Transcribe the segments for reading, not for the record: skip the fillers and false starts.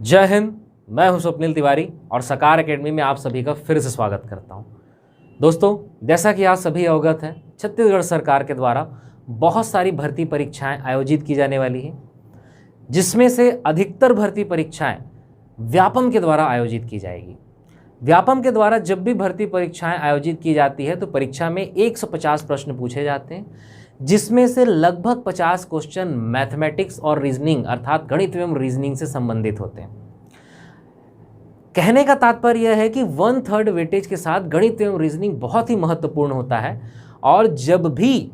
जय हिंद। मैं हूं स्वप्निल तिवारी और सकार एकेडमी में आप सभी का फिर से स्वागत करता हूं। दोस्तों, जैसा कि आप सभी अवगत हैं, छत्तीसगढ़ सरकार के द्वारा बहुत सारी भर्ती परीक्षाएं आयोजित की जाने वाली हैं, जिसमें से अधिकतर भर्ती परीक्षाएं व्यापम के द्वारा आयोजित की जाएगी। व्यापम के द्वारा जब भी भर्ती परीक्षाएं आयोजित की जाती है तो परीक्षा में 150 प्रश्न पूछे जाते हैं, जिसमें से लगभग 50 क्वेश्चन मैथमेटिक्स और रीजनिंग अर्थात गणित एवं रीजनिंग से संबंधित होते हैं। कहने का तात्पर्य यह है कि 1/3 वेटेज के साथ गणित एवं रीजनिंग बहुत ही महत्वपूर्ण होता है और जब भी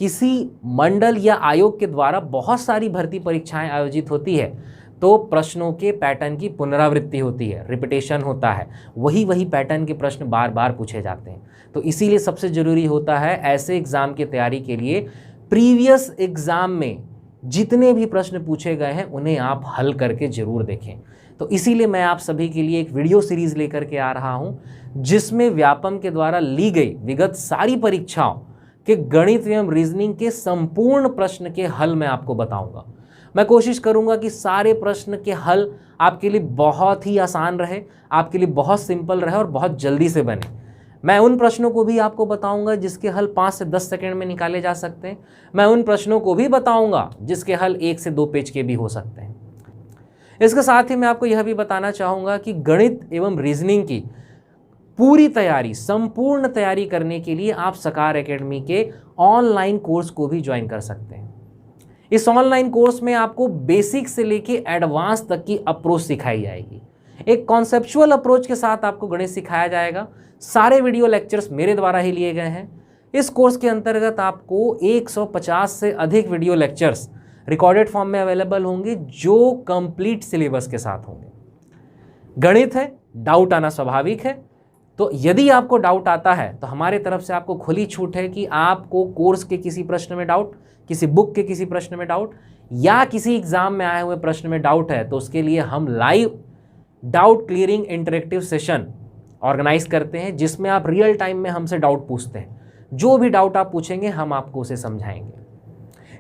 किसी मंडल या आयोग के द्वारा बहुत सारी भर्ती परीक्षाएं आयोजित होती है तो प्रश्नों के पैटर्न की पुनरावृत्ति होती है, रिपीटेशन होता है, वही पैटर्न के प्रश्न बार बार पूछे जाते हैं। तो इसीलिए सबसे ज़रूरी होता है ऐसे एग्ज़ाम की तैयारी के लिए प्रीवियस एग्ज़ाम में जितने भी प्रश्न पूछे गए हैं उन्हें आप हल करके ज़रूर देखें। तो इसीलिए मैं आप सभी के लिए एक वीडियो सीरीज़ लेकर के आ रहा हूं, जिसमें व्यापम के द्वारा ली गई विगत सारी परीक्षाओं के गणित एवं रीजनिंग के संपूर्ण प्रश्न के हल मैं आपको बताऊंगा। मैं कोशिश करूंगा कि सारे प्रश्न के हल आपके लिए बहुत ही आसान रहे, आपके लिए बहुत सिंपल रहे और बहुत जल्दी से बने। मैं उन प्रश्नों को भी आपको बताऊंगा जिसके हल 5 से 10 सेकंड में निकाले जा सकते हैं। मैं उन प्रश्नों को भी बताऊंगा जिसके हल 1 से 2 पेज के भी हो सकते हैं। इसके साथ ही मैं आपको यह भी बताना चाहूँगा कि गणित एवं रीजनिंग की पूरी तैयारी, संपूर्ण तैयारी करने के लिए आप सकार एकेडमी के ऑनलाइन कोर्स को भी ज्वाइन कर सकते हैं। इस ऑनलाइन कोर्स में आपको बेसिक से लेके एडवांस तक की अप्रोच सिखाई जाएगी। एक कॉन्सेप्चुअल अप्रोच के साथ आपको गणित सिखाया जाएगा। सारे वीडियो लेक्चर्स मेरे द्वारा ही लिए गए हैं। इस कोर्स के अंतर्गत आपको 150 से अधिक वीडियो लेक्चर्स रिकॉर्डेड फॉर्म में अवेलेबल होंगे, जो कंप्लीट सिलेबस के साथ होंगे। गणित है, डाउट आना स्वाभाविक है, तो यदि आपको डाउट आता है तो हमारे तरफ से आपको खुली छूट है कि आपको कोर्स के किसी प्रश्न में डाउट, किसी बुक के किसी प्रश्न में डाउट या किसी एग्जाम में आए हुए प्रश्न में डाउट है तो उसके लिए हम live doubt clearing interactive session organize करते हैं, जिसमें आप रियल टाइम में हमसे डाउट पूछते हैं। जो भी डाउट आप पूछेंगे हम आपको उसे समझाएंगे।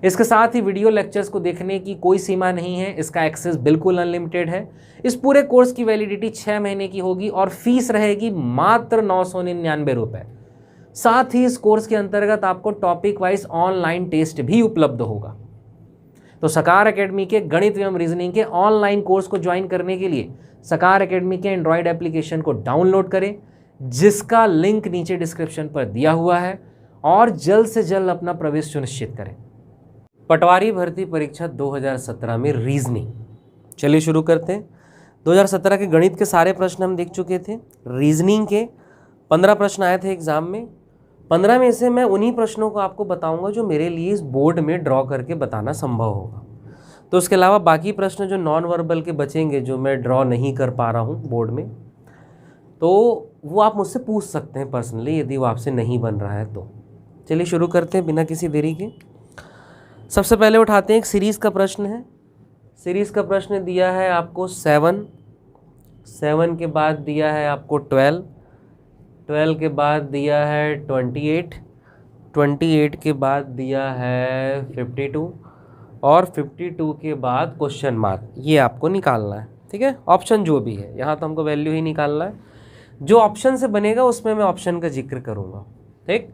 इसके साथ ही वीडियो लेक्चर्स को देखने की कोई सीमा नहीं है, इसका एक्सेस बिल्कुल अनलिमिटेड है। इस पूरे कोर्स की वैलिडिटी 6 महीने की होगी और फीस रहेगी मात्र 999 रुपये। साथ ही इस कोर्स के अंतर्गत आपको टॉपिक वाइज ऑनलाइन टेस्ट भी उपलब्ध होगा। तो सकार एकेडमी के गणित एवं रीजनिंग के ऑनलाइन कोर्स को ज्वाइन करने के लिए सकार एकेडमी के एंड्रॉयड एप्लीकेशन को डाउनलोड करें, जिसका लिंक नीचे डिस्क्रिप्शन पर दिया हुआ है, और जल्द से जल्द अपना प्रवेश सुनिश्चित करें। पटवारी भर्ती परीक्षा 2017 में रीजनिंग, चलिए शुरू करते हैं। 2017 के गणित के सारे प्रश्न हम देख चुके थे। रीजनिंग के 15 प्रश्न आए थे एग्जाम में। 15 में से मैं उन्हीं प्रश्नों को आपको बताऊंगा जो मेरे लिए इस बोर्ड में ड्रॉ करके बताना संभव होगा। तो उसके अलावा बाकी प्रश्न जो नॉन वर्बल के बचेंगे, जो मैं ड्रॉ नहीं कर पा रहा हूँ बोर्ड में, तो वो आप मुझसे पूछ सकते हैं पर्सनली, यदि वो आपसे नहीं बन रहा है तो। चलिए शुरू करते हैं बिना किसी देरी के। सबसे पहले उठाते हैं एक सीरीज़ का प्रश्न है। सीरीज़ का प्रश्न दिया है आपको 7 के बाद दिया है आपको 12 के बाद दिया है 28 के बाद दिया है 52 और 52 के बाद क्वेश्चन मार्क। ये आपको निकालना है, ठीक है। ऑप्शन जो भी है, यहाँ तो हमको वैल्यू ही निकालना है। जो ऑप्शन से बनेगा उसमें मैं ऑप्शन का जिक्र करूँगा, ठीक।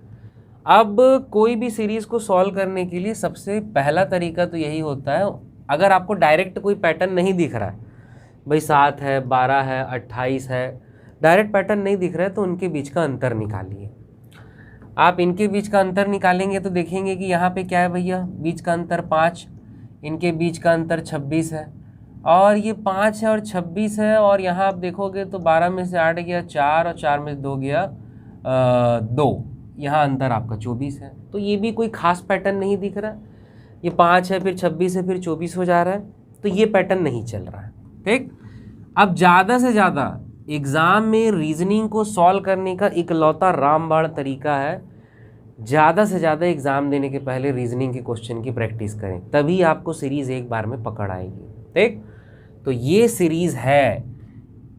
अब कोई भी सीरीज़ को सॉल्व करने के लिए सबसे पहला तरीका तो यही होता है, अगर आपको डायरेक्ट कोई पैटर्न नहीं दिख रहा है, भाई 7 है, 12 है, 28 है, डायरेक्ट पैटर्न नहीं दिख रहा है, तो उनके बीच का अंतर निकालिए। आप इनके बीच का अंतर निकालेंगे तो देखेंगे कि यहाँ पे क्या है भैया, बीच का अंतर 5, इनके बीच का अंतर 26 है, और ये 5 है और 26 है, और यहाँ आप देखोगे तो 12 में से 8 गया 4 और 4 में 2 गया 2, यहाँ अंतर आपका 24 है। तो ये भी कोई खास पैटर्न नहीं दिख रहा है। ये 5 है, फिर 26 है, फिर 24 हो जा रहा है, तो ये पैटर्न नहीं चल रहा है, ठीक। अब ज़्यादा से ज़्यादा एग्ज़ाम में रीजनिंग को सॉल्व करने का इकलौता रामबाण तरीका है, ज़्यादा से ज़्यादा एग्ज़ाम देने के पहले रीजनिंग के क्वेश्चन की प्रैक्टिस करें, तभी आपको सीरीज़ एक बार में पकड़ आएगी, ठीक। तो ये सीरीज़ है,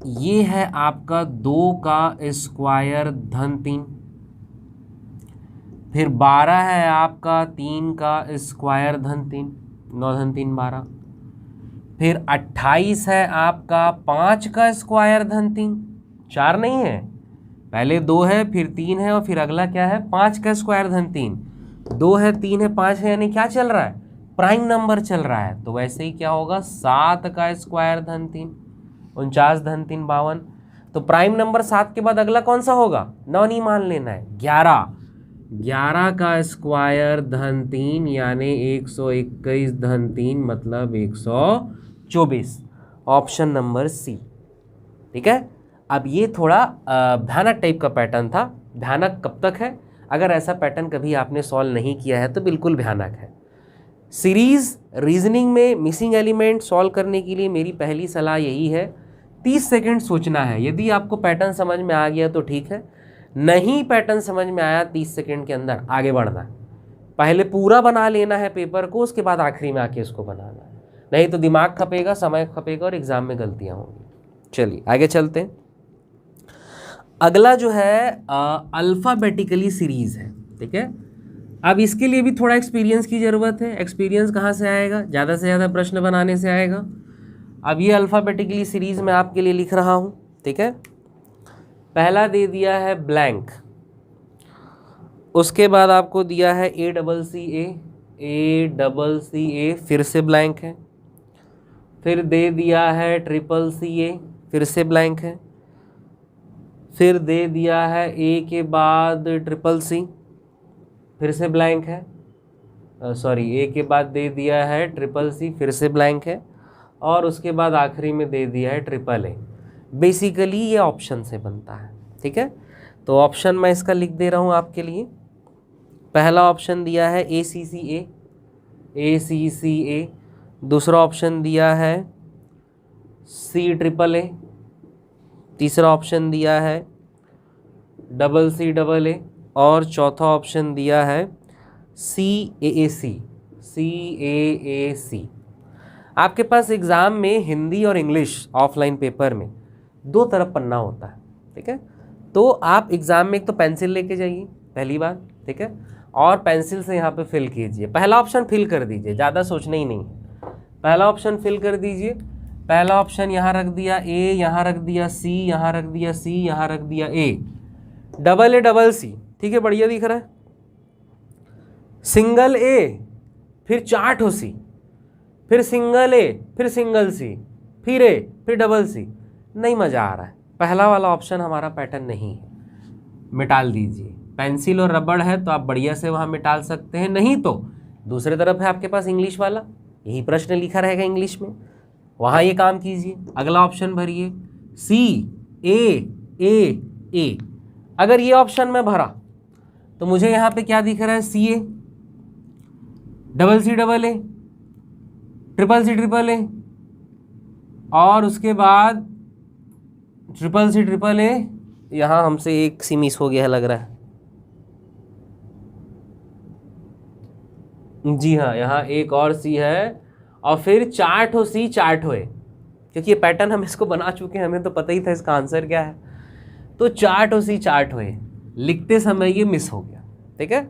ये है आपका 2 का स्क्वायर धन 3, फिर 12 है आपका 3 का स्क्वायर धन 3, 9 धन 3 12, फिर 28 है आपका 5 का स्क्वायर धन 3, 4 नहीं है, पहले 2 है फिर 3 है और फिर अगला क्या है 5 का स्क्वायर धन 3, 2 है 3 है 5 है, यानी क्या चल रहा है प्राइम नंबर चल रहा है। तो वैसे ही क्या होगा 7 का स्क्वायर धन 3, 49 धन 3 52। तो प्राइम नंबर 7 के बाद अगला कौन सा होगा, 9 नहीं मान लेना है, 11, 11 का स्क्वायर धन 3 यानी 121 धन 3 मतलब 124, ऑप्शन नंबर सी। ठीक है। अब ये थोड़ा भयानक टाइप का पैटर्न था। भयानक कब तक है, अगर ऐसा पैटर्न कभी आपने सॉल्व नहीं किया है तो बिल्कुल भयानक है। सीरीज रीजनिंग में मिसिंग एलिमेंट सॉल्व करने के लिए मेरी पहली सलाह यही है, 30 सेकंड सोचना है। यदि आपको पैटर्न समझ में आ गया तो ठीक है, नहीं पैटर्न समझ में आया 30 सेकंड के अंदर आगे बढ़ना है। पहले पूरा बना लेना है पेपर को, उसके बाद आखिरी में आके इसको बनाना है, नहीं तो दिमाग खपेगा, समय खपेगा और एग्जाम में गलतियां होंगी। चलिए आगे चलते हैं। अगला जो है अल्फ़ाबेटिकली सीरीज है। ठीक है। अब इसके लिए भी थोड़ा एक्सपीरियंस की ज़रूरत है। एक्सपीरियंस कहाँ से आएगा, ज़्यादा से ज़्यादा प्रश्न बनाने से आएगा। अब ये अल्फ़ाबेटिकली सीरीज़ मैं आपके लिए लिख रहा हूँ। ठीक है। पहला दे दिया है ब्लैंक, उसके बाद आपको दिया है ACCA, फिर से ब्लैंक है, फिर दे दिया है CCCA, फिर से ब्लैंक है, फिर दे दिया है A के बाद CCC, फिर से ब्लैंक है, A के बाद दे दिया है CCC, फिर से ब्लैंक है, और उसके बाद आखिरी में दे दिया है AAA। बेसिकली ये ऑप्शन से बनता है। ठीक है। तो ऑप्शन मैं इसका लिख दे रहा हूँ आपके लिए। पहला ऑप्शन दिया है ACCA, दूसरा ऑप्शन दिया है CAAA, तीसरा ऑप्शन दिया है CCAA और चौथा ऑप्शन दिया है CAAC। आपके पास एग्ज़ाम में हिंदी और इंग्लिश ऑफलाइन पेपर में 2 तरफ पन्ना होता है। ठीक है। तो आप एग्ज़ाम में एक तो पेंसिल लेके जाइए पहली बात। ठीक है। और पेंसिल से यहाँ पे फिल कीजिए, पहला ऑप्शन फिल कर दीजिए, ज़्यादा सोचना ही नहीं। पहला ऑप्शन फिल कर दीजिए। पहला ऑप्शन यहाँ रख दिया A, यहाँ रख दिया C, यहाँ रख दिया C, यहाँ रख दिया A, AA, ठीक है, बढ़िया दिख रहा है। सिंगल A, फिर 4 ठो C, फिर सिंगल A, फिर सिंगल C, फिर A, फिर CC, नहीं मज़ा आ रहा है। पहला वाला ऑप्शन हमारा पैटर्न नहीं है, मिटाल दीजिए। पेंसिल और रबड़ है तो आप बढ़िया से वहाँ मिटाल सकते हैं, नहीं तो दूसरे तरफ है आपके पास इंग्लिश वाला, यही प्रश्न लिखा रहेगा इंग्लिश में, वहाँ ये काम कीजिए। अगला ऑप्शन भरिए CAA। अगर ये ऑप्शन मैं भरा तो मुझे यहाँ पे क्या दिख रहा है CA, CCAA, CCCAA और उसके बाद CCCAA। यहाँ हमसे एक सी मिस हो गया है लग रहा है। जी हाँ, यहाँ एक और C है और फिर 4 ठो C 4 ठो A, क्योंकि ये पैटर्न हम इसको बना चुके हैं, हमें तो पता ही था इसका आंसर क्या है। तो 4 ठो C 4 ठो A, लिखते समय ये मिस हो गया। ठीक है।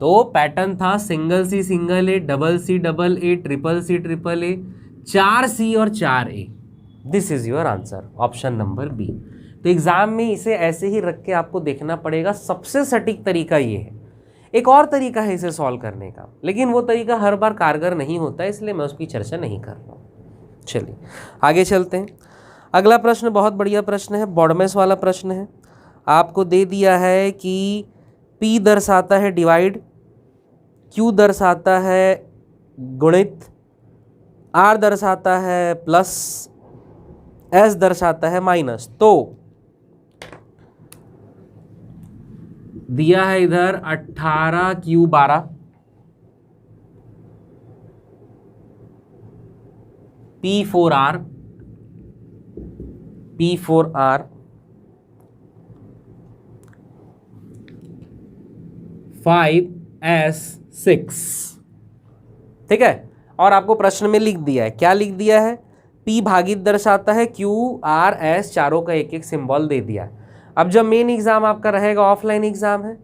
तो पैटर्न था single C single A, CC double A, CCC AAA, 4 C और 4 A। This is your answer, option number B. तो एग्ज़ाम में इसे ऐसे ही रख के आपको देखना पड़ेगा। सबसे सटीक तरीका ये है। एक और तरीका है इसे सॉल्व करने का, लेकिन वो तरीका हर बार कारगर नहीं होता है, इसलिए मैं उसकी चर्चा नहीं कर रहा हूँ। चलिए आगे चलते हैं। अगला प्रश्न बहुत बढ़िया प्रश्न है, बॉडमेस वाला प्रश्न है। आपको दे दिया है कि P दर्शाता है डिवाइड, Q दर्शाता है गुणित, R दर्शाता है प्लस, S दर्शाता है माइनस। तो दिया है इधर 18Q12, P4R, 5S6। ठीक है। और आपको प्रश्न में लिख दिया है, क्या लिख दिया है, P भागित दर्शाता है, Q R S चारों का एक एक सिंबल दे दिया है। अब जब मेन एग्ज़ाम आपका रहेगा, ऑफलाइन एग्ज़ाम है,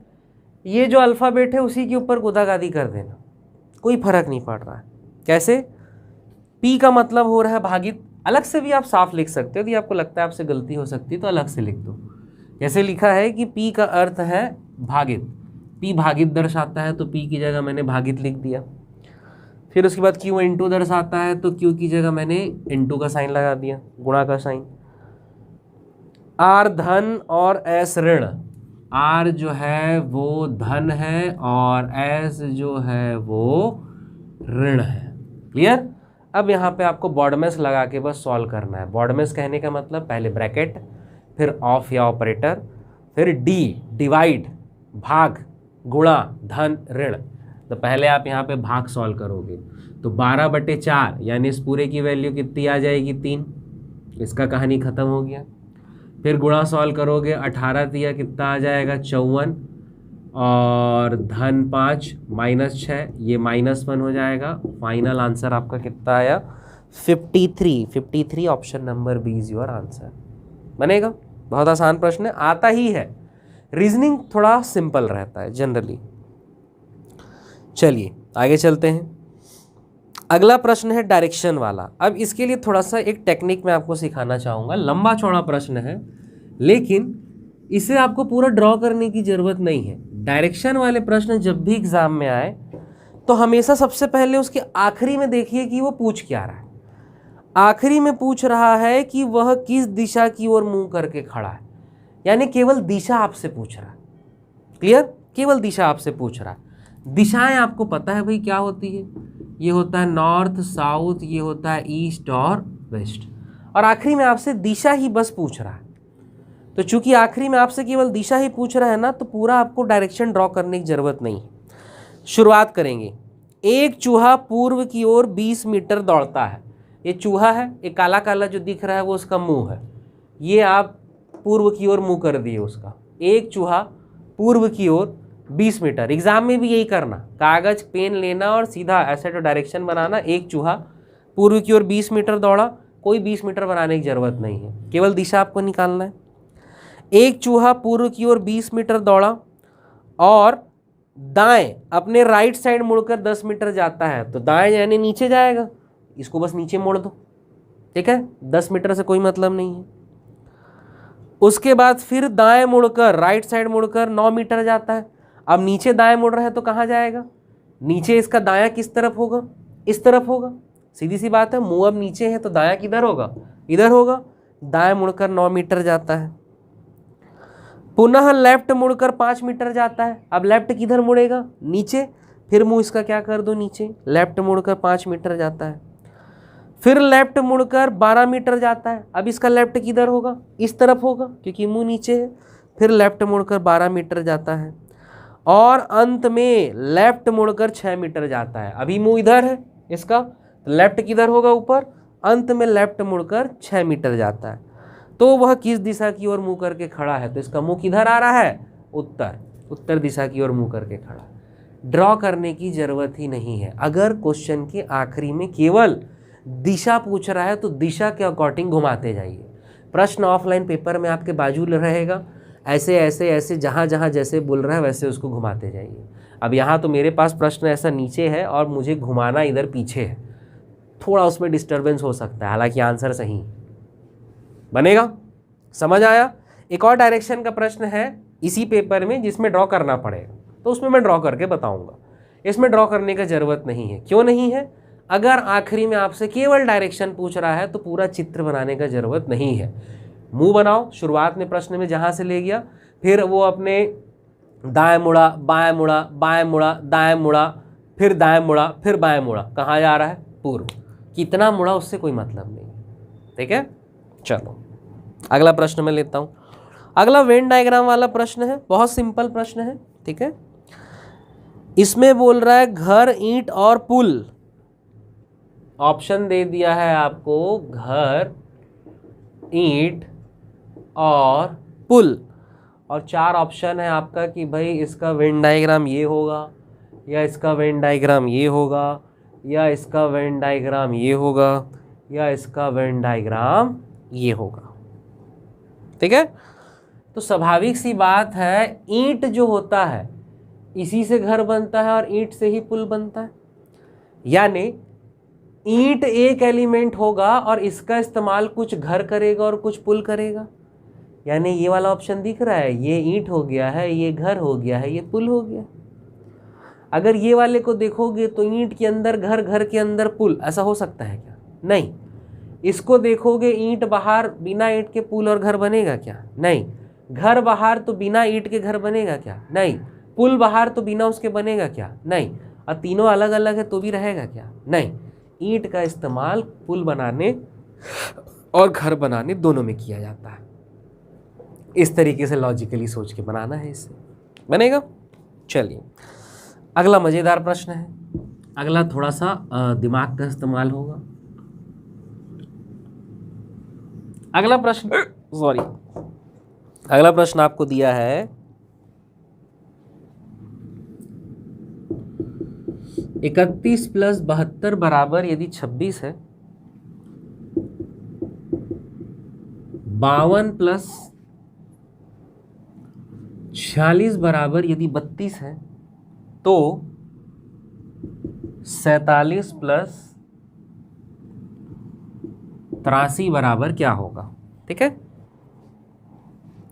ये जो अल्फ़ाबेट है उसी के ऊपर गुदागादी कर देना, कोई फ़र्क नहीं पड़ रहा है। कैसे, P का मतलब हो रहा है भागित, अलग से भी आप साफ लिख सकते हो, यदि आपको लगता है आपसे गलती हो सकती है तो अलग से लिख दो। जैसे लिखा है कि P का अर्थ है भागित, P भागित दर्शाता है तो P की जगह मैंने भागित लिख दिया। फिर उसके बाद Q इंटू दर्शाता है तो Q की जगह मैंने इंटू का साइन लगा दिया, गुणा का साइन। R धन और S ऋण, R जो है वो धन है और S जो है वो ऋण है। क्लियर? अब यहाँ पे आपको बॉडमेस लगा के बस सॉल्व करना है। बॉडमेस कहने का मतलब पहले ब्रैकेट, फिर ऑफ या ऑपरेटर, फिर डी डिवाइड, भाग, गुणा, धन, ऋण। तो पहले आप यहाँ पे भाग सॉल्व करोगे तो 12/4 यानी इस पूरे की वैल्यू कितनी आ जाएगी 3, इसका कहानी खत्म हो गया। फिर गुणा सॉल्व करोगे 18 दिया कितना आ जाएगा 54 और धन 5 -6 ये -1 हो जाएगा। फाइनल आंसर आपका कितना आया 53 option number B is your answer. बनेगा? बहुत आसान प्रश्न है, आता ही है। रीजनिंग थोड़ा सिंपल रहता है जनरली। चलिए आगे चलते हैं। अगला प्रश्न है डायरेक्शन वाला। अब इसके लिए थोड़ा सा एक टेक्निक मैं आपको सिखाना चाहूँगा। लंबा चौड़ा प्रश्न है लेकिन इसे आपको पूरा ड्रॉ करने की ज़रूरत नहीं है। डायरेक्शन वाले प्रश्न जब भी एग्जाम में आए तो हमेशा सबसे पहले उसके आखिरी में देखिए कि वो पूछ क्या रहा है। आखिरी में पूछ रहा है कि वह किस दिशा की ओर मुंह करके खड़ा है, यानी केवल दिशा आपसे पूछ रहा है। क्लियर? केवल दिशा आपसे पूछ रहा है। दिशाएं आपको पता है भाई क्या होती है, ये होता है नॉर्थ साउथ, ये होता है ईस्ट और वेस्ट, और आखिरी में आपसे दिशा ही बस पूछ रहा है। तो चूंकि आखिरी में आपसे केवल दिशा ही पूछ रहा है ना, तो पूरा आपको डायरेक्शन ड्रॉ करने की जरूरत नहीं है। शुरुआत करेंगे। एक चूहा पूर्व की ओर 20 मीटर दौड़ता है। ये चूहा है, एक काला काला जो दिख रहा है वो उसका मुंह है। ये आप पूर्व की ओर मुंह कर दिए उसका। एक चूहा पूर्व की ओर 20 मीटर। एग्जाम में भी यही करना, कागज पेन लेना और सीधा ऐसे तो डायरेक्शन बनाना। एक चूहा पूर्व की ओर 20 मीटर दौड़ा, कोई 20 मीटर बनाने की जरूरत नहीं है, केवल दिशा आपको निकालना है। एक चूहा पूर्व की ओर 20 मीटर दौड़ा और दाएं अपने राइट साइड मुड़कर 10 मीटर जाता है, तो दाएं यानी नीचे जाएगा, इसको बस नीचे मोड़ दो। ठीक है, 10 मीटर से कोई मतलब नहीं है। उसके बाद फिर दाएं मुड़कर राइट साइड मुड़कर 9 मीटर जाता है। अब नीचे दाएं मुड़ रहा है तो कहाँ जाएगा? नीचे इसका दायां किस तरफ होगा? इस तरफ होगा। सीधी सी बात है, मुंह अब नीचे है तो दायां किधर होगा? इधर होगा। दाएं मुड़कर 9 मीटर जाता है। पुनः लेफ्ट मुड़कर 5 मीटर जाता है। अब लेफ्ट किधर मुड़ेगा? नीचे। फिर मुंह इसका क्या कर दो? नीचे। लेफ्ट मुड़कर 5 मीटर जाता है। फिर लेफ्ट मुड़कर 12 मीटर जाता है। अब इसका लेफ्ट किधर होगा? इस तरफ होगा क्योंकि मुंह नीचे है। फिर लेफ्ट मुड़कर 12 मीटर जाता है और अंत में लेफ्ट मुड़कर 6 मीटर जाता है। अभी मुंह इधर है इसका, तो लेफ्ट किधर होगा? ऊपर। अंत में लेफ्ट मुड़कर 6 मीटर जाता है। तो वह किस दिशा की ओर मुंह करके खड़ा है? तो इसका मुंह किधर आ रहा है? उत्तर। उत्तर दिशा की ओर मुंह करके खड़ा है। ड्रॉ करने की जरूरत ही नहीं है। अगर क्वेश्चन के आखिरी में केवल दिशा पूछ रहा है तो दिशा के अकॉर्डिंग घुमाते जाइए। प्रश्न ऑफलाइन पेपर में आपके बाजू रहेगा, ऐसे ऐसे ऐसे जहाँ जहाँ जैसे बोल रहा है वैसे उसको घुमाते जाइए। अब यहाँ तो मेरे पास प्रश्न ऐसा नीचे है और मुझे घुमाना इधर पीछे है, थोड़ा उसमें डिस्टर्बेंस हो सकता है, हालांकि आंसर सही बनेगा। समझ आया? एक और डायरेक्शन का प्रश्न है इसी पेपर में जिसमें ड्रॉ करना पड़ेगा, तो उसमें मैं ड्रॉ करके बताऊंगा। इसमें ड्रॉ करने का जरूरत नहीं है। क्यों नहीं है? अगर आखिरी में आपसे केवल डायरेक्शन पूछ रहा है तो पूरा चित्र बनाने का जरूरत नहीं है। मुंह बनाओ, शुरुआत में प्रश्न में जहाँ से ले गया, फिर वो अपने दाएं मुड़ा, बाएं मुड़ा, बाएं मुड़ा, दाएं मुड़ा, फिर दाएं मुड़ा, फिर बाएं मुड़ा, कहाँ जा रहा है? पूर्व। कितना मुड़ा उससे कोई मतलब नहीं। ठीक है, चलो अगला प्रश्न मैं लेता हूँ। अगला वेन डायग्राम वाला प्रश्न है, बहुत सिंपल प्रश्न है। ठीक है, इसमें बोल रहा है घर, ईंट और पुल। ऑप्शन दे दिया है आपको घर, ईंट और पुल, और 4 ऑप्शन है आपका कि भाई इसका वेन डायग्राम ये होगा, या इसका वेन डायग्राम ये होगा, या इसका वेन डायग्राम ये होगा, या इसका वेन डायग्राम ये होगा। ठीक है, तो स्वाभाविक सी बात है, ईंट जो होता है इसी से घर बनता है और ईंट से ही पुल बनता है। यानी ईंट एक एलिमेंट होगा और इसका इस्तेमाल कुछ घर करेगा और कुछ पुल करेगा। यानी ये वाला ऑप्शन दिख रहा है, ये ईंट हो गया है, ये घर हो गया है, ये पुल हो गया। अगर ये वाले को देखोगे तो ईंट के अंदर घर, घर के अंदर पुल, ऐसा हो सकता है क्या? नहीं। इसको देखोगे ईंट बाहर, बिना ईंट के पुल और घर बनेगा क्या? नहीं। घर बाहर तो बिना ईंट के घर बनेगा क्या? नहीं। पुल बाहर तो बिना उसके बनेगा क्या? नहीं। और तीनों अलग अलग है तो भी रहेगा क्या? नहीं। ईंट का इस्तेमाल पुल बनाने और घर बनाने दोनों में किया जाता है। इस तरीके से लॉजिकली सोच के बनाना है, इससे बनेगा। चलिए अगला मज़ेदार प्रश्न है। अगला थोड़ा सा दिमाग का इस्तेमाल होगा। अगला प्रश्न आपको दिया है 31 + 72 बराबर यदि 26 है, 52 + 46 बराबर यदि 32 है, तो 47 + 83 बराबर क्या होगा? ठीक है,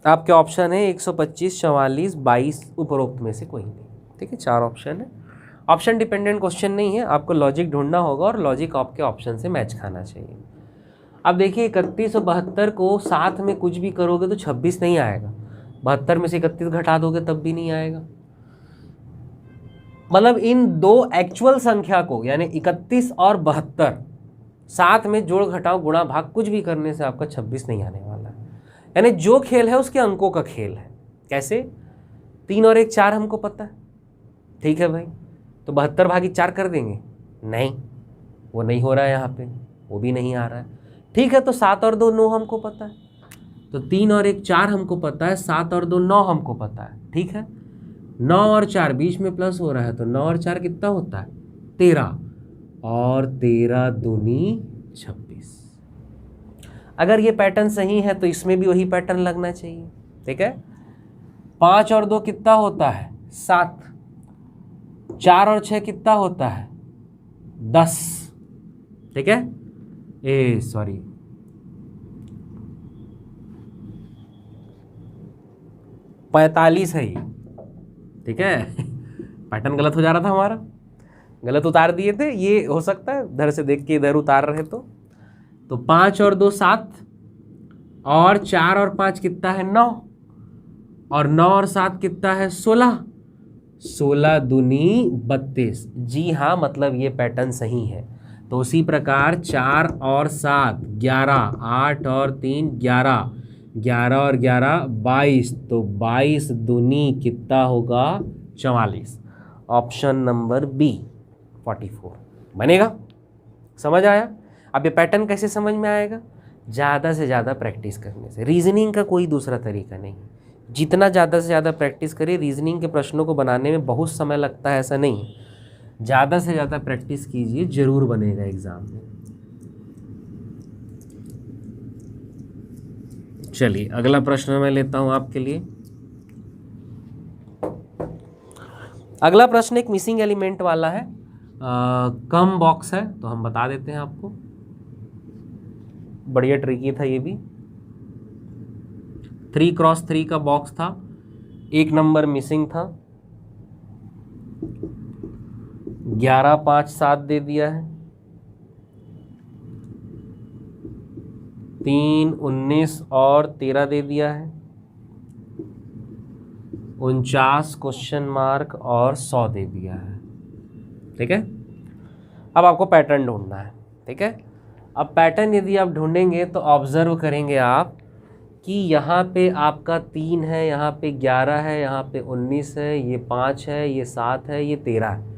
आपके ऑप्शन है 125, 44, 22, उपरोक्त में से कोई नहीं। ठीक है, 4 ऑप्शन है। ऑप्शन डिपेंडेंट क्वेश्चन नहीं है, आपको लॉजिक ढूंढना होगा और लॉजिक आपके ऑप्शन से मैच खाना चाहिए। अब देखिए 31 और 72 को साथ में कुछ भी करोगे तो 26 नहीं आएगा, 72 में से 31 घटा दोगे तब भी नहीं आएगा। मतलब इन दो एक्चुअल संख्या को, यानी 31 और 72 साथ में जोड़ घटाओ गुणा भाग कुछ भी करने से आपका 26 नहीं आने वाला है। यानी जो खेल है उसके अंकों का खेल है। कैसे? 3 और 1 4 हमको पता है, ठीक है भाई, तो 72 भागी 4 कर देंगे? नहीं, वो नहीं हो रहा है यहाँ पे, वो भी नहीं आ रहा है। ठीक है, तो 7 और 2 9 हमको पता है, तो 3 और 1 4 हमको पता है, 7 और 2 9 हमको पता है। ठीक है, 9 और 4 बीच में प्लस हो रहा है, तो 9 और 4 कितना होता है? 13, और 13 दूनी 26। अगर ये पैटर्न सही है तो इसमें भी वही पैटर्न लगना चाहिए। ठीक है, 5 और 2 कितना होता है? 7, 4 और 6 कितना होता है? 10। ठीक है, 45 है ये। ठीक है पैटर्न गलत हो जा रहा था हमारा, गलत उतार दिए थे, ये हो सकता है इधर से देख के इधर उतार रहे तो 5 और 2 7, और 4 और 5 कितना है? 9, और 9 और 7 कितना है? 16, 16 दूनी 32। जी हाँ, मतलब ये पैटर्न सही है। तो उसी प्रकार 4 और 7 11, 8 और 3 11, 11 और 11 22, तो 22 दूनी कितना होगा? 44। ऑप्शन नंबर बी 44 बनेगा। समझ आया? अब ये पैटर्न कैसे समझ में आएगा? ज़्यादा से ज़्यादा प्रैक्टिस करने से। रीजनिंग का कोई दूसरा तरीका नहीं, जितना ज़्यादा से ज़्यादा प्रैक्टिस करिए। रीजनिंग के प्रश्नों को बनाने में बहुत समय लगता है, ऐसा नहीं है। ज़्यादा से ज़्यादा प्रैक्टिस कीजिए, जरूर बनेगा एग्ज़ाम में। चलिए अगला प्रश्न मैं लेता हूँ आपके लिए। अगला प्रश्न एक मिसिंग एलिमेंट वाला है, कम बॉक्स है, तो हम बता देते हैं आपको। बढ़िया ट्रिकी था ये भी। 3x3 का बॉक्स था, 1 नंबर मिसिंग था, 11 5 7 दे दिया है, 3 19 और 13 दे दिया है, 49 क्वेश्चन मार्क और 100 दे दिया है। ठीक है, अब आपको पैटर्न ढूंढना है। ठीक है, अब पैटर्न यदि आप ढूंढेंगे तो ऑब्जर्व करेंगे आप कि यहाँ पे आपका 3 है, यहाँ पे 11 है, यहाँ पे 19 है, ये 5 है, ये 7 है, ये 13 है।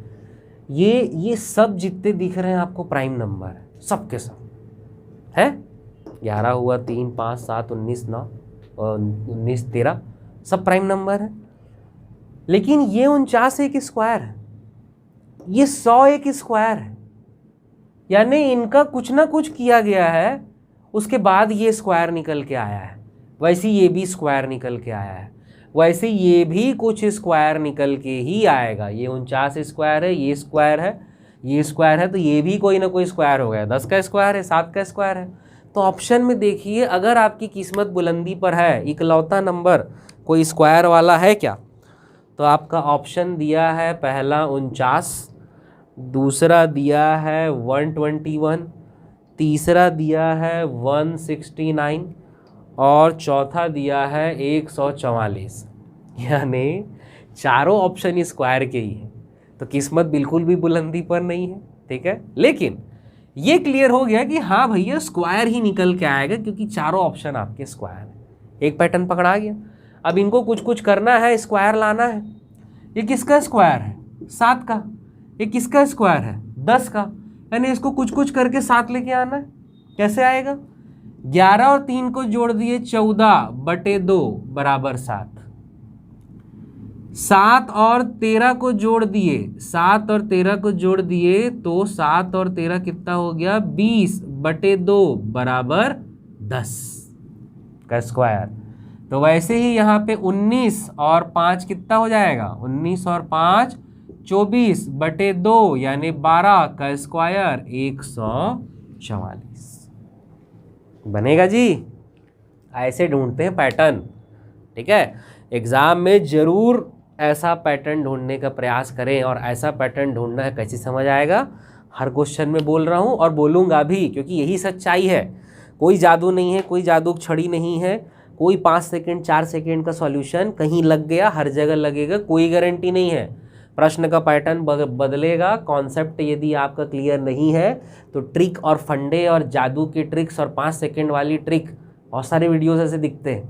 ये सब जितने दिख रहे हैं आपको प्राइम नंबर है, सब के सब है। 11 हुआ, 3 5 7 19 9 और 19 13, सब प्राइम नंबर है। लेकिन ये 49 एक स्क्वायर है, ये 100 एक स्क्वायर है, यानी इनका कुछ ना कुछ किया गया है, उसके बाद ये स्क्वायर निकल के आया है। वैसे ये भी स्क्वायर निकल के आया है, वैसे ये भी कुछ स्क्वायर निकल के ही आएगा। ये 49 स्क्वायर है, ये स्क्वायर है, ये स्क्वायर है तो ये भी कोई ना कोई स्क्वायर हो गया, 10 का स्क्वायर है, 7 का स्क्वायर है। तो ऑप्शन में देखिए, अगर आपकी किस्मत बुलंदी पर है, इकलौता नंबर कोई स्क्वायर वाला है क्या, तो आपका ऑप्शन दिया है पहला 49, दूसरा दिया है 121, तीसरा दिया है 169 और चौथा दिया है 144। यानी चारों ऑप्शन स्क्वायर के ही है। तो किस्मत बिल्कुल भी बुलंदी पर नहीं है, ठीक है। लेकिन ये क्लियर हो गया कि हाँ भैया स्क्वायर ही निकल के आएगा, क्योंकि चारों ऑप्शन आपके स्क्वायर हैं। एक पैटर्न पकड़ा गया। अब इनको कुछ कुछ करना है, स्क्वायर लाना है। ये किसका स्क्वायर है? 7 का। ये किसका स्क्वायर है? 10 का। यानी इसको कुछ कुछ करके 7 लेके आना है। कैसे आएगा? 11 और 3 को जोड़ दिए 14/2 बराबर 7। 7 और 13 को जोड़ दिए, 7 और 13 को जोड़ दिए तो 7 और 13 कितना हो गया? 20/2 बराबर 10 का स्क्वायर। तो वैसे ही यहाँ पे 19 और 5 कितना हो जाएगा? 19 और 5 24/2 यानी 12 का स्क्वायर 144 बनेगा जी। ऐसे ढूंढते हैं पैटर्न, ठीक है। एग्जाम में जरूर ऐसा पैटर्न ढूंढने का प्रयास करें, और ऐसा पैटर्न ढूंढना है कैसे समझ आएगा? हर क्वेश्चन में बोल रहा हूँ और बोलूँगा भी, क्योंकि यही सच्चाई है। कोई जादू नहीं है, कोई जादू छड़ी नहीं है, कोई 5 सेकंड 4 सेकंड का सॉल्यूशन कहीं लग गया हर जगह लगेगा, कोई गारंटी नहीं है। प्रश्न का पैटर्न बदलेगा। कॉन्सेप्ट यदि आपका क्लियर नहीं है तो ट्रिक और फंडे और जादू की ट्रिक्स और 5 सेकंड वाली ट्रिक, बहुत सारे वीडियोस ऐसे दिखते हैं,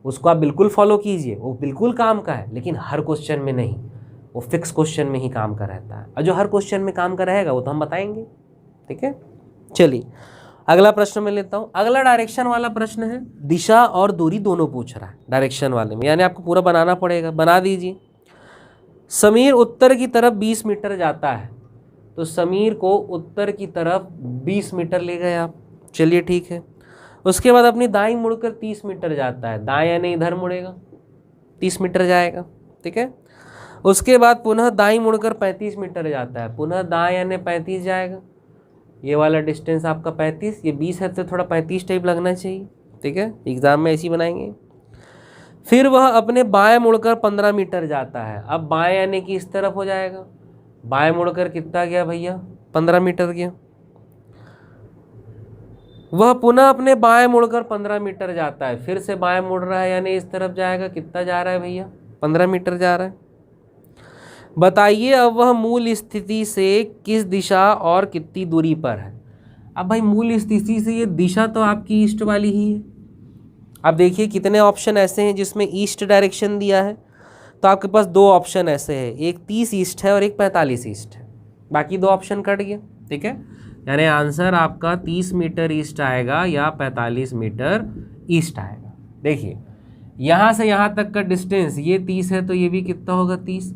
उसको आप बिल्कुल फॉलो कीजिए, वो बिल्कुल काम का है। लेकिन हर क्वेश्चन में नहीं, वो फिक्स क्वेश्चन में ही काम का रहता है, और जो हर क्वेश्चन में काम का रहेगा वो तो हम बताएंगे, ठीक है। चलिए अगला प्रश्न मैं लेता हूँ। अगला डायरेक्शन वाला प्रश्न है, दिशा और दूरी दोनों पूछ रहा है डायरेक्शन वाले में, यानी आपको पूरा बनाना पड़ेगा। बना दीजिए। समीर उत्तर की तरफ 20 मीटर जाता है, तो समीर को उत्तर की तरफ 20 मीटर ले गए आप, चलिए ठीक है। उसके बाद अपनी दाईं मुड़कर 30 मीटर जाता है, दाएं यानी इधर मुड़ेगा, 30 मीटर जाएगा, ठीक है। उसके बाद पुनः दाईं मुड़कर 35 मीटर जाता है, पुनः दाएं यानी 35 जाएगा। ये वाला डिस्टेंस आपका 35, ये 20 है तो थोड़ा 35 टाइप लगना चाहिए, ठीक है। एग्जाम में ऐसे ही बनाएंगे। फिर वह अपने बाएं मुड़कर 15 मीटर जाता है। अब बाएं यानी कि इस तरफ हो जाएगा, बाएं मुड़कर कितना गया भैया? 15 मीटर गया। वह पुनः अपने बाएं मुड़कर 15 मीटर जाता है, फिर से बाएं मुड़ रहा है यानी इस तरफ जाएगा, कितना जा रहा है भैया? 15 मीटर जा रहा है। बताइए अब वह मूल स्थिति से किस दिशा और कितनी दूरी पर है। अब भाई मूल स्थिति से ये दिशा तो आपकी ईस्ट वाली ही है। अब देखिए कितने ऑप्शन ऐसे हैं जिसमें ईस्ट डायरेक्शन दिया है, तो आपके पास 2 ऑप्शन ऐसे हैं, एक 30 ईस्ट है और एक 45 ईस्ट है, बाकी 2 ऑप्शन कट गए, ठीक है। यानी आंसर आपका 30 मीटर ईस्ट आएगा या 45 मीटर ईस्ट आएगा। देखिए यहाँ से यहाँ तक का डिस्टेंस ये 30 है, तो ये भी कितना होगा? 30।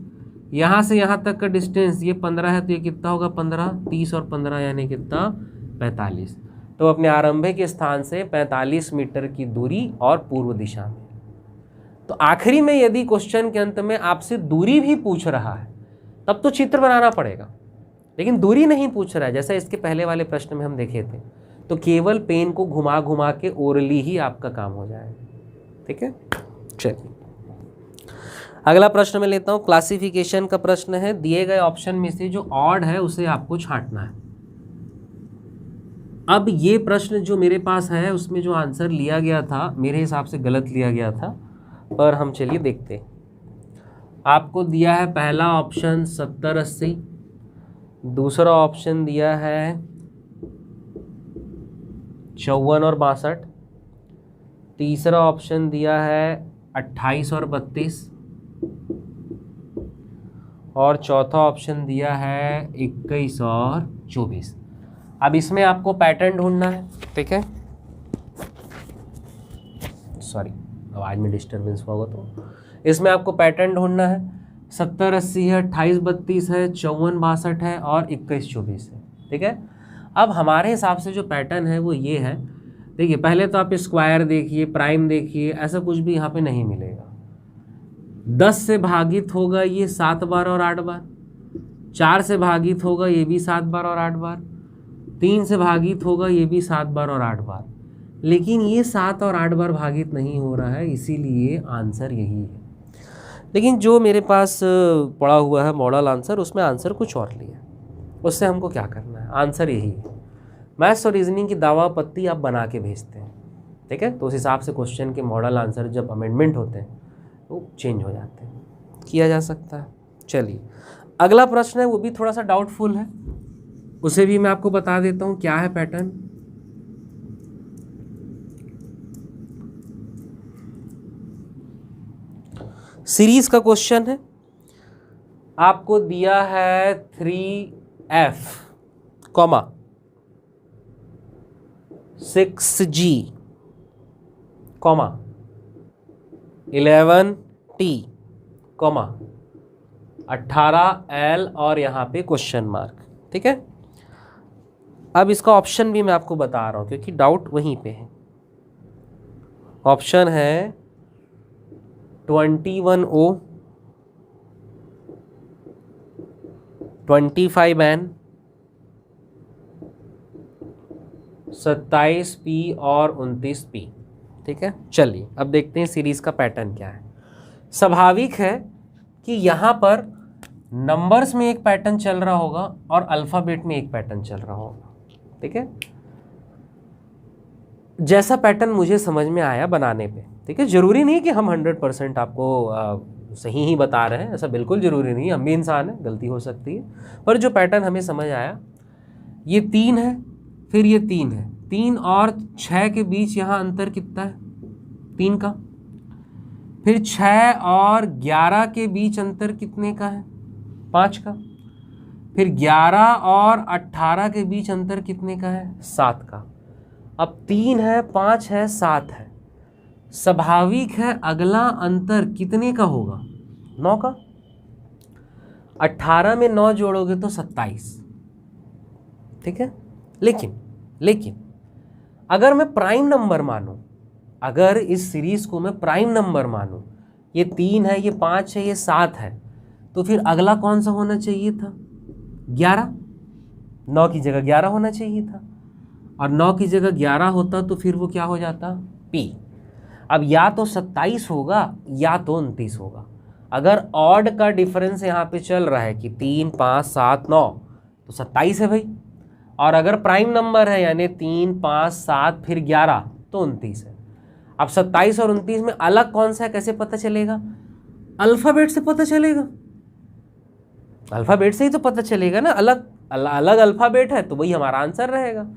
यहाँ से यहाँ तक का डिस्टेंस ये 15 है, तो ये कितना होगा? 15। 30 और 15 यानी कितना? 45। तो अपने आरंभिक स्थान से 45 मीटर की दूरी और पूर्व दिशा में। तो आखिरी में यदि क्वेश्चन के अंत में आपसे दूरी भी पूछ रहा है तब तो चित्र बनाना पड़ेगा, लेकिन दूरी नहीं पूछ रहा है, जैसा इसके पहले वाले प्रश्न में हम देखे थे, तो केवल पेन को घुमा घुमा के ओरली ही आपका काम हो जाएगा, ठीक है। चलिए अगला प्रश्न में लेता हूँ। क्लासिफिकेशन का प्रश्न है। दिए गए ऑप्शन में से जो ऑड है उसे आपको छांटना है। अब ये प्रश्न जो मेरे पास है उसमें जो आंसर लिया गया था मेरे हिसाब से गलत लिया गया था, पर हम चलिए देखते। आपको दिया है पहला ऑप्शन 70-80, दूसरा ऑप्शन दिया है 54 और 62, तीसरा ऑप्शन दिया है 28 और 32, और चौथा ऑप्शन दिया है 21 और 24। अब इसमें आपको पैटर्न ढूंढना है, ठीक है। सॉरी आवाज़ में डिस्टर्बेंस होगा, तो इसमें आपको पैटर्न ढूंढना है। 70-80 है, 28-32 है, 54-62 है और 21-24 है, ठीक है। अब हमारे हिसाब से जो पैटर्न है वो ये है। देखिए पहले तो आप स्क्वायर देखिए, प्राइम देखिए, ऐसा कुछ भी यहाँ पे नहीं मिलेगा। 10 से भागित होगा ये 7 बार और 8 बार, 4 से भागित होगा ये भी 7 बार और 8 बार, 3 से भागित होगा ये भी 7 बार और 8 बार, लेकिन ये 7 और 8 बार भागित नहीं हो रहा है, इसीलिए आंसर यही है। लेकिन जो मेरे पास पड़ा हुआ है मॉडल आंसर, उसमें आंसर कुछ और लिया, उससे हमको क्या करना है, आंसर यही है। मैथ्स और रीजनिंग की दावा पत्ती आप बना के भेजते हैं, ठीक है, तो उस हिसाब से क्वेश्चन के मॉडल आंसर जब अमेंडमेंट होते हैं तो चेंज हो जाते हैं, किया जा सकता है। चलिए अगला प्रश्न है, वो भी थोड़ा सा डाउटफुल है, उसे भी मैं आपको बता देता हूँ क्या है पैटर्न। सीरीज का क्वेश्चन है, आपको दिया है 3F, 6G, 11T, 18L और यहाँ पे क्वेश्चन मार्क, ठीक है। अब इसका ऑप्शन भी मैं आपको बता रहा हूँ क्योंकि डाउट वहीं पे है। ऑप्शन है 21O, 25N, 27P और 29P, ठीक है। चलिए अब देखते हैं सीरीज का पैटर्न क्या है। स्वाभाविक है कि यहाँ पर नंबर्स में एक पैटर्न चल रहा होगा और अल्फ़ाबेट में एक पैटर्न चल रहा होगा, ठीक है। जैसा पैटर्न मुझे समझ में आया बनाने पे, ठीक है, ज़रूरी नहीं कि हम 100% आपको सही ही बता रहे हैं, ऐसा बिल्कुल ज़रूरी नहीं, हम भी इंसान हैं, गलती हो सकती है, पर जो पैटर्न हमें समझ आया, ये 3 है, फिर ये 3 है, 3 और 6 के बीच यहाँ अंतर कितना है, 3 का, फिर 6 और 11 के बीच अंतर कितने का है, 5 का, फिर 11 और 18 के बीच अंतर कितने का है, 7 का। अब 3 है, 5 है, 7 है, स्वाभाविक है अगला अंतर कितने का होगा, 9 का। 18 में 9 जोड़ोगे तो 27, ठीक है। लेकिन अगर मैं प्राइम नंबर मानूं, अगर इस सीरीज को मैं प्राइम नंबर मानूं, ये 3 है, ये 5 है, ये 7 है, तो फिर अगला कौन सा होना चाहिए था, 11। 9 की जगह 11 होना चाहिए था, और 9 की जगह 11 होता तो फिर वो क्या हो जाता, P। अब या तो 27 होगा या तो 29 होगा। अगर ऑड का डिफरेंस यहाँ पे चल रहा है कि 3, 5, 7, 9, तो 27 है भाई, और अगर प्राइम नंबर है यानी 3, 5, 7 फिर 11 तो 29 है। अब 27 और 29 में अलग कौन सा है, कैसे पता चलेगा, अल्फ़ाबेट से पता चलेगा, अल्फ़ाबेट से ही तो पता चलेगा ना, अलग अलग अल्फ़ाबेट है तो वही हमारा आंसर रहेगा।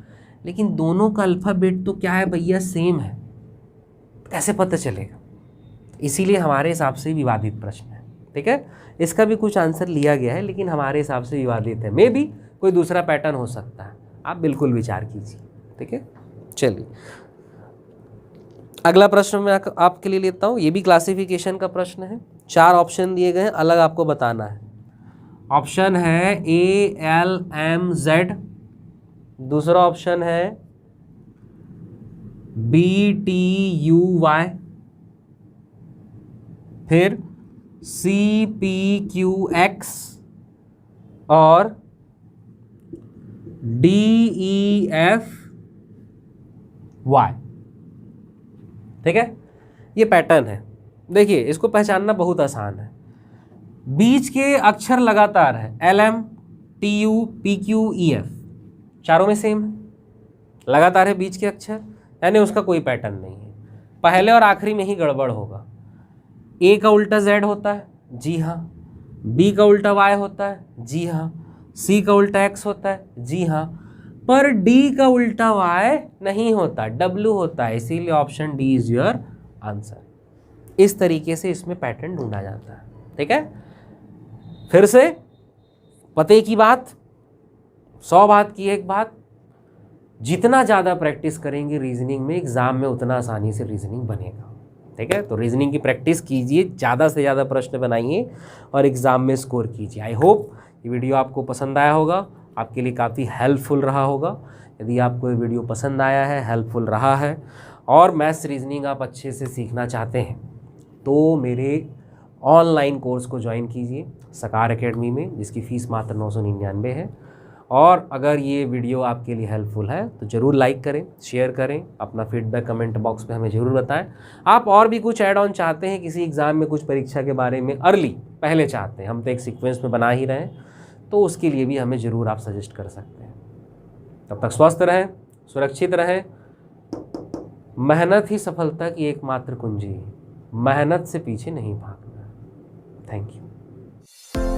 लेकिन दोनों का अल्फ़ाबेट तो क्या है भैया, सेम है, कैसे पता चलेगा, इसीलिए हमारे हिसाब से विवादित प्रश्न है, ठीक है। इसका भी कुछ आंसर लिया गया है लेकिन हमारे हिसाब से विवादित है, मे बी कोई दूसरा पैटर्न हो सकता है, आप बिल्कुल विचार कीजिए, ठीक है। चलिए अगला प्रश्न मैं आपके लिए लेता हूँ, ये भी क्लासिफिकेशन का प्रश्न है। 4 ऑप्शन दिए गए हैं, अलग आपको बताना है। ऑप्शन है ALMZ, दूसरा ऑप्शन है BTUY, फिर CPQX और DEFY, ठीक है। ये पैटर्न है, देखिए इसको पहचानना बहुत आसान है। बीच के अक्षर लगातार है, LM, TU, PQ, EF, चारों में सेम है, लगातार है बीच के अक्षर, यानी उसका कोई पैटर्न नहीं है। पहले और आखिरी में ही गड़बड़ होगा। A का उल्टा Z होता है, जी हाँ। B का उल्टा Y होता है, जी हाँ। C का उल्टा X होता है, जी हाँ। पर D का उल्टा Y नहीं होता, W होता है, इसीलिए option D is your answer. इस तरीके से इसमें पैटर्न ढूंढा जाता है, ठीक है। फिर से पते की बात, 100 बात की एक बात, जितना ज़्यादा प्रैक्टिस करेंगे रीजनिंग में, एग्ज़ाम में उतना आसानी से रीजनिंग बनेगा, ठीक है। तो रीजनिंग की प्रैक्टिस कीजिए, ज़्यादा से ज़्यादा प्रश्न बनाइए और एग्ज़ाम में स्कोर कीजिए। आई होप ये वीडियो आपको पसंद आया होगा, आपके लिए काफ़ी हेल्पफुल रहा होगा। यदि आपको ये वीडियो पसंद आया है, हेल्पफुल रहा है और मैथ्स रीजनिंग आप अच्छे से सीखना चाहते हैं, तो मेरे ऑनलाइन कोर्स को ज्वाइन कीजिए सकार एकेडमी में, जिसकी फ़ीस मात्र 999 है। और अगर ये वीडियो आपके लिए हेल्पफुल है तो ज़रूर लाइक करें, शेयर करें, अपना फीडबैक कमेंट बॉक्स में हमें ज़रूर बताएं। आप और भी कुछ ऐड ऑन चाहते हैं, किसी एग्ज़ाम में कुछ परीक्षा के बारे में अर्ली पहले चाहते हैं, हम तो एक सीक्वेंस में बना ही रहे हैं, तो उसके लिए भी हमें ज़रूर आप सजेस्ट कर सकते हैं। तब तक स्वस्थ रहें, सुरक्षित रहें। मेहनत ही सफलता की एकमात्र कुंजी है, मेहनत से पीछे नहीं भागना। Thank you.